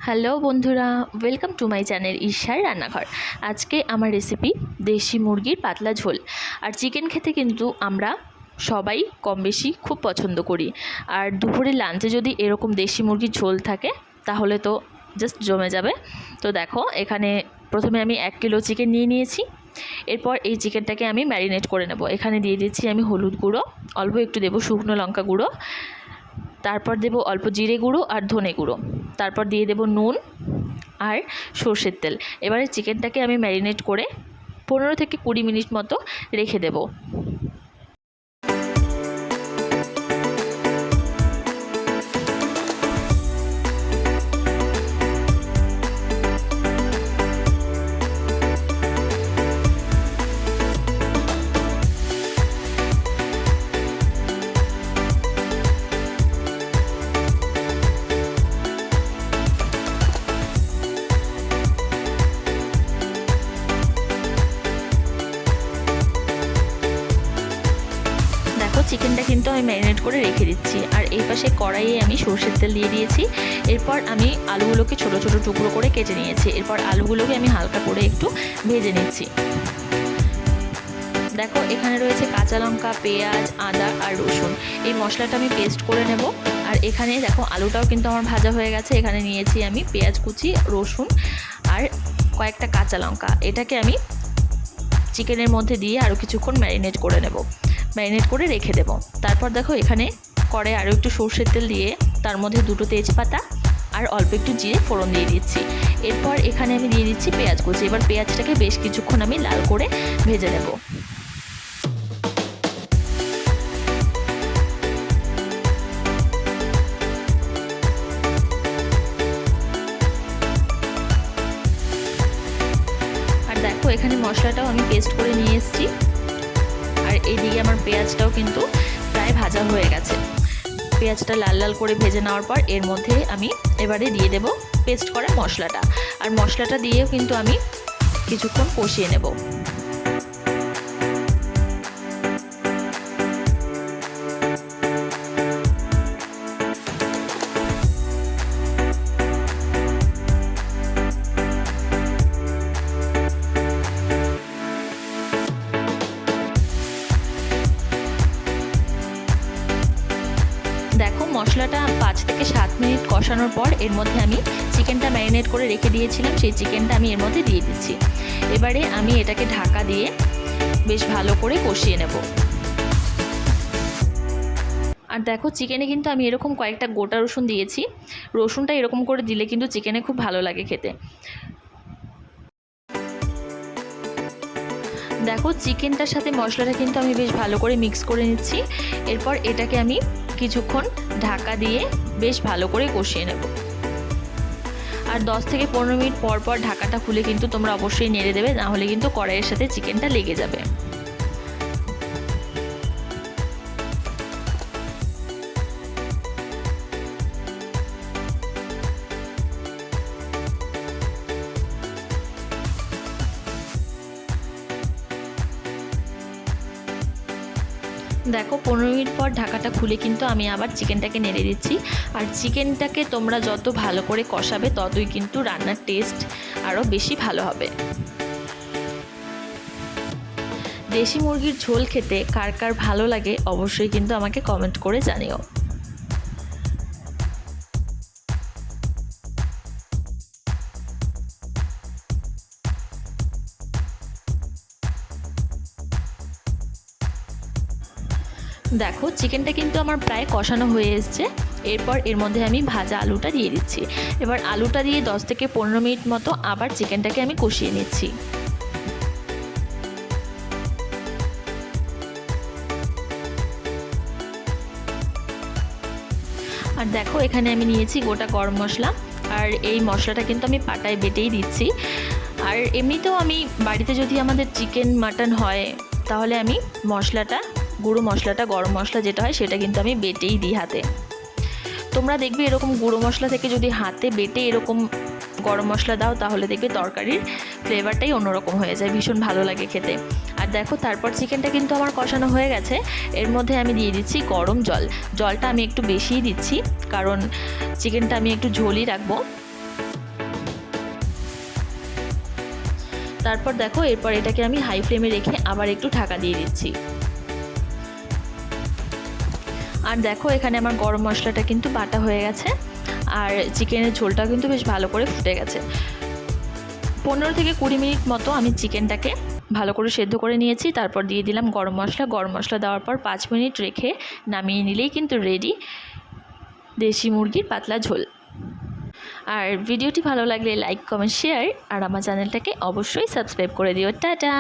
Hello বন্ধুরা, welcome to my channel ঈশার রান্নাঘর। আজকে আমার রেসিপি দেশি মুরগির পাতলা ঝোল। আর চিকেন খেতে কিন্তু আমরা সবাই কম বেশি খুব পছন্দ করি। আর দুপুরে লাঞ্চে যদি এরকম দেশি মুরগির ঝোল থাকে তাহলে তো জাস্ট জমে যাবে। তো দেখো, এখানে প্রথমে আমি 1 কিলো চিকেন নিয়ে নিয়েছি। এরপর এই চিকেনটাকে আমি ম্যারিনেট করে নেব। এখানে দিয়ে দিচ্ছি আমি হলুদ গুঁড়ো, অল্প একটু দেবো শুকনো লঙ্কা গুঁড়ো, তারপর দেব অল্প জিরে গুঁড়ো আর ধনে গুঁড়ো, তারপর দিয়ে দেব নুন আর সর্ষের তেল। এবারে চিকেনটাকে আমি ম্যারিনেট করে 15 থেকে 20 মিনিট মতো রেখে দেব। চিকেনটা কিন্তু আমি ম্যারিনেট করে রেখে দিচ্ছি। আর এই পাশে কড়াইয়ে আমি সর্ষের তেল দিয়ে দিয়েছি। এরপর আমি আলুগুলোকে ছোট ছোট টুকরো করে কেটে নিয়েছি। এরপর আলুগুলোকে আমি হালকা করে একটু ভেজে নিচ্ছি। দেখো, এখানে রয়েছে কাঁচা লঙ্কা, পেঁয়াজ, আদা আর রসুন। এই মশলাটা আমি পেস্ট করে নেব। আর এখানে দেখো আলুটাও কিন্তু আমার ভাজা হয়ে গেছে। এখানে নিয়েছি আমি পেঁয়াজ কুচি, রসুন আর কয়েকটা কাঁচা লঙ্কা। এটাকে আমি চিকেনের মধ্যে দিয়ে আরও কিছুক্ষণ ম্যারিনেট করে নেব, ম্যারিনেট করে রেখে দেব। তারপর দেখো, এখানে কড়াইয়ে আরও একটু সর্ষের তেল দিয়ে তার মধ্যে 2টো তেজপাতা আর অল্প একটু জিরে ফোড়ন দিয়ে দিচ্ছি। এরপর এখানে আমি দিয়ে দিচ্ছি পেঁয়াজ কুচি। এবার পেঁয়াজটাকে বেশ কিছুক্ষণ আমি লাল করে ভেজে নেব। আর দেখো, এখানে মশলাটাও আমি পেস্ট করে নিয়ে এসেছি। আর এইদিকে আমার পেঁয়াজটাও কিন্তু প্রায় ভাজা হয়ে গেছে। পেঁয়াজটা লাল লাল করে ভেজে নেওয়ার পর এর মধ্যে আমি এবারে দিয়ে দেব পেস্ট করা মশলাটা। আর মশলাটা দিয়েও কিন্তু আমি কিছুক্ষণ কষিয়ে নেব। দেখো, মশলাটা 5 থেকে 7 মিনিট কষানোর পর এর মধ্যে আমি চিকেনটা ম্যারিনেট করে রেখে দিয়েছিলাম, সেই চিকেনটা আমি এর মধ্যে দিয়ে দিচ্ছি। এবারে আমি এটাকে ঢাকা দিয়ে বেশ ভালো করে কষিয়ে নেব। আর দেখো, চিকেনে কিন্তু আমি এরকম কয়েকটা গোটা রসুন দিয়েছি। রসুনটা এরকম করে দিলে কিন্তু চিকেনে খুব ভালো লাগে খেতে। দেখো, চিকেনটার সাথে মশলাটা কিন্তু আমি বেশ ভালো করে মিক্স করে নিচ্ছি। এরপর এটাকে আমি কিছুক্ষণ ঢাকা দিয়ে বেশ ভালো করে কষিয়ে নেব। আর 10 থেকে 15 মিনিট পর পর ঢাকাটা খুলে কিন্তু তোমরা অবশ্যই নেড়ে দেবে, না হলে কিন্তু কড়াইয়ের সাথে চিকেনটা লেগে যাবে। দেখো, 15 মিনিট পর ঢাকাটা খুলে কিন্তু আমি আবার চিকেনটাকে নেড়ে দিচ্ছি। আর চিকেনটাকে তোমরা যত ভালো করে কষাবে ততই কিন্তু রান্নার টেস্ট আরও বেশি ভালো হবে। দেশি মুরগির ঝোল খেতে কার কার ভালো লাগে অবশ্যই কিন্তু আমাকে কমেন্ট করে জানিও। দেখো, চিকেনটা কিন্তু আমার প্রায় কষানো হয়ে এসছে। এরপর এর মধ্যে আমি ভাজা আলুটা দিয়ে দিচ্ছি। এবার আলুটা দিয়ে 10 থেকে 15 মিনিট মতো আবার চিকেনটাকে আমি কষিয়ে নিচ্ছি। আর দেখো, এখানে আমি নিয়েছি গোটা গরম মশলা। আর এই মশলাটা কিন্তু আমি পাটায় বেটেই দিচ্ছি। আর এমনিতেও আমি বাড়িতে যদি আমাদের চিকেন মাটন হয় তাহলে আমি মশলাটা, গুঁড়ো মশলাটা, গরম মশলা যেটা হয় সেটা কিন্তু আমি বেটেই দিই হাতে। তোমরা দেখবে এরকম গুঁড়ো মশলা থেকে যদি হাতে বেটে এরকম গরম মশলা দাও তাহলে দেখবে তরকারির ফ্লেভারটাই অন্যরকম হয়ে যায়, ভীষণ ভালো লাগে খেতে। আর দেখো, তারপর চিকেনটা কিন্তু আমার কষানো হয়ে গেছে। এর মধ্যে আমি দিয়ে দিচ্ছি গরম জল। জলটা আমি একটু বেশিই দিচ্ছি কারণ চিকেনটা আমি একটু ঝোলই রাখবো। তারপর দেখো এরপর এটাকে আমি হাই ফ্লেমে রেখে আবার একটু ঢাকা দিয়ে দিচ্ছি। আর দেখো এখানে আমার গরম মশলাটা কিন্তু বাটা হয়ে গেছে, আর চিকেনের ঝোলটাও কিন্তু বেশ ভালো করে ফুটে গেছে। 15 থেকে 20 মিনিট মতো আমি চিকেনটাকে ভালো করে সেদ্ধ করে নিয়েছি। তারপর দিয়ে দিলাম গরম মশলা দেওয়ার পর 5 মিনিট রেখে নামিয়ে নিলেই কিন্তু রেডি দেশি মুরগির পাতলা ঝোল। আর ভিডিওটি ভালো লাগলে লাইক, কমেন্ট, শেয়ার আর আমার চ্যানেলটাকে অবশ্যই সাবস্ক্রাইব করে দিও। টাটা।